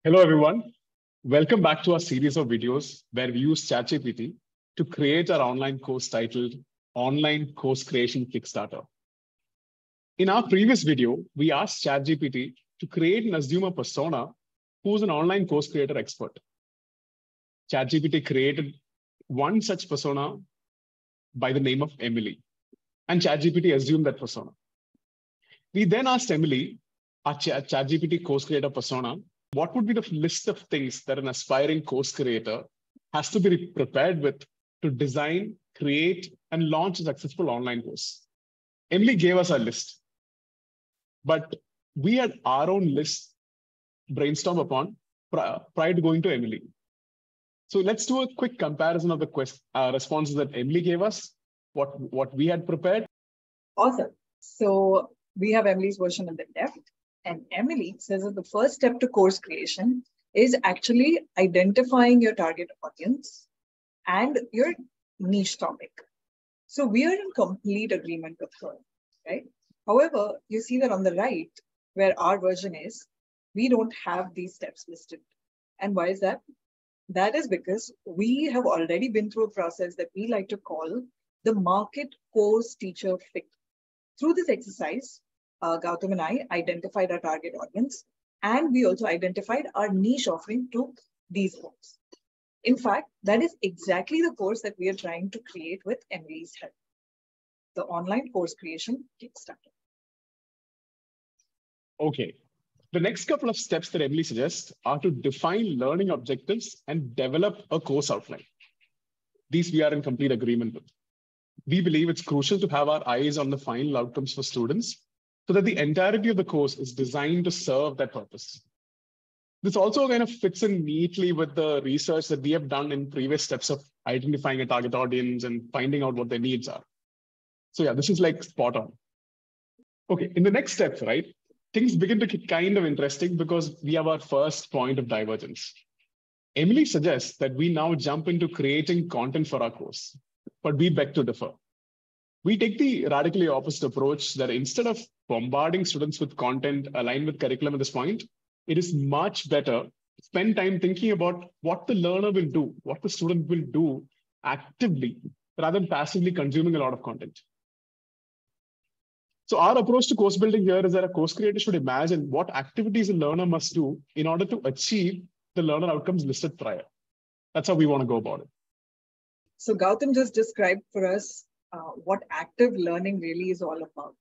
Hello, everyone. Welcome back to our series of videos where we use ChatGPT to create our online course titled Online Course Creation Kickstarter. In our previous video, we asked ChatGPT to create and assume a persona who's an online course creator expert. ChatGPT created one such persona by the name of Emily, and ChatGPT assumed that persona. We then asked Emily, our ChatGPT course creator persona, what would be the list of things that an aspiring course creator has to be prepared with to design, create, and launch a successful online course? Emily gave us a list, but we had our own list brainstorm upon prior to going to Emily. So let's do a quick comparison of the responses that Emily gave us, what we had prepared. Awesome. So we have Emily's version on the left. And Emily says that the first step to course creation is actually identifying your target audience and your niche topic. So we are in complete agreement with her, right? However, you see that on the right, where our version is, we don't have these steps listed. And why is that? That is because we have already been through a process that we like to call the market course teacher fit. Through this exercise, Gautam and I identified our target audience, and we also identified our niche offering to these folks. In fact, that is exactly the course that we are trying to create with Emily's help, the online course creation Kickstarter. Okay. The next couple of steps that Emily suggests are to define learning objectives and develop a course outline. These we are in complete agreement with. We believe it's crucial to have our eyes on the final outcomes for students so that the entirety of the course is designed to serve that purpose. This also kind of fits in neatly with the research that we have done in previous steps of identifying a target audience and finding out what their needs are. So yeah, this is like spot on. Okay, in the next steps, right, things begin to get kind of interesting because we have our first point of divergence. Emily suggests that we now jump into creating content for our course, but we beg to differ. We take the radically opposite approach that instead of bombarding students with content aligned with curriculum at this point, it is much better to spend time thinking about what the learner will do, what the student will do actively, rather than passively consuming a lot of content. So our approach to course building here is that a course creator should imagine what activities a learner must do in order to achieve the learner outcomes listed prior. That's how we want to go about it. So Gautam just described for us what active learning really is all about.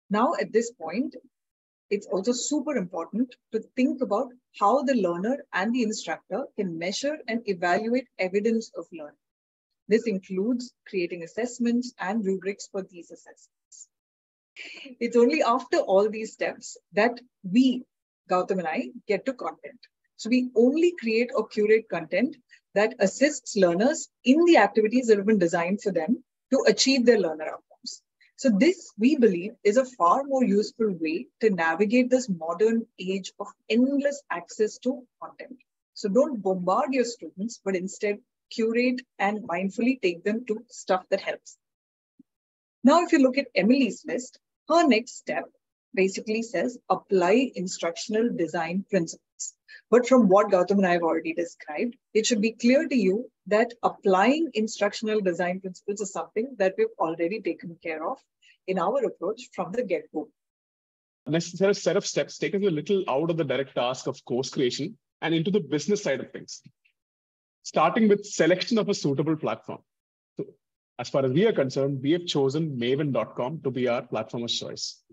Now, at this point, it's also super important to think about how the learner and the instructor can measure and evaluate evidence of learning. This includes creating assessments and rubrics for these assessments. It's only after all these steps that we, Gautam and I, get to content. So we only create or curate content that assists learners in the activities that have been designed for them to achieve their learner outcomes. So this, we believe, is a far more useful way to navigate this modern age of endless access to content. So don't bombard your students, but instead curate and mindfully take them to stuff that helps. Now, if you look at Emily's list, her next step basically says apply instructional design principles. But from what Gautam and I have already described, it should be clear to you that applying instructional design principles is something that we've already taken care of in our approach from the get-go. Necessary set of steps take us a little out of the direct task of course creation and into the business side of things, starting with selection of a suitable platform. So, as far as we are concerned, we have chosen Maven.com to be our platform of choice.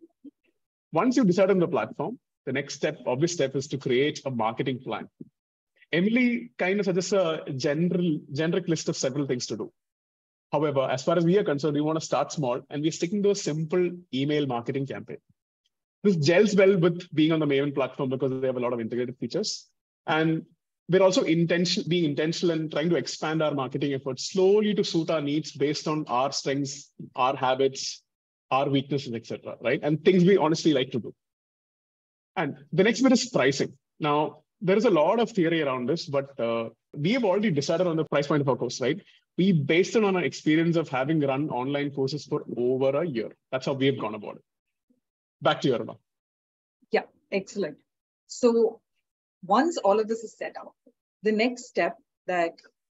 Once you decide on the platform, the next step, obvious step, is to create a marketing plan. Emily kind of suggests a generic list of several things to do. However, as far as we are concerned, we want to start small and we're sticking to a simple email marketing campaign. This gels well with being on the Maven platform because they have a lot of integrated features. And we're also being intentional and trying to expand our marketing efforts slowly to suit our needs based on our strengths, our habits, our weaknesses, etc. Right? And things we honestly like to do. And the next bit is pricing. Now, there is a lot of theory around this, but we have already decided on the price point of our course, right? We based it on our experience of having run online courses for over a year. That's how we have gone about it. Back to you, Aruna. Yeah, excellent. So Once all of this is set out, the next step that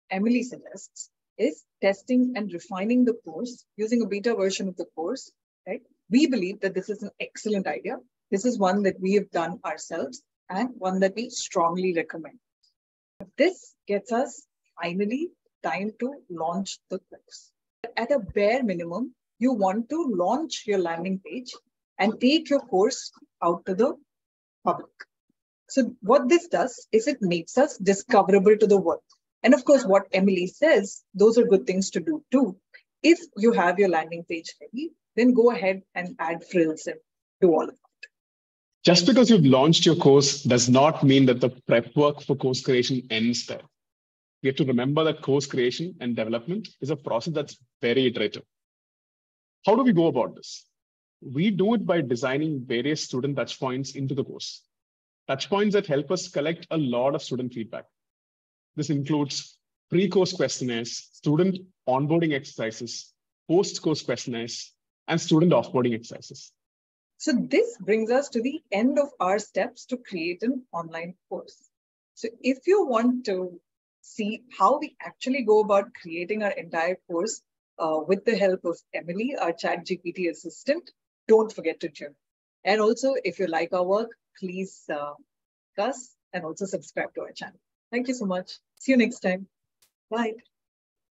Emily suggests is testing and refining the course using a beta version of the course, right? We believe that this is an excellent idea. This is one that we have done ourselves and one that we strongly recommend. This gets us finally time to launch the course. At a bare minimum, you want to launch your landing page and take your course out to the public. So what this does is it makes us discoverable to the world. And of course, what Emily says, those are good things to do too. If you have your landing page ready, then go ahead and add frills and do all of that. Just because you've launched your course does not mean that the prep work for course creation ends there. We have to remember that course creation and development is a process that's very iterative. How do we go about this? We do it by designing various student touchpoints into the course. Touchpoints that help us collect a lot of student feedback. This includes pre-course questionnaires, student onboarding exercises, post-course questionnaires, and student offboarding exercises. So this brings us to the end of our steps to create an online course. So if you want to see how we actually go about creating our entire course with the help of Emily, our ChatGPT assistant, don't forget to tune in. And also, if you like our work, please like us and also subscribe to our channel. Thank you so much. See you next time. Bye.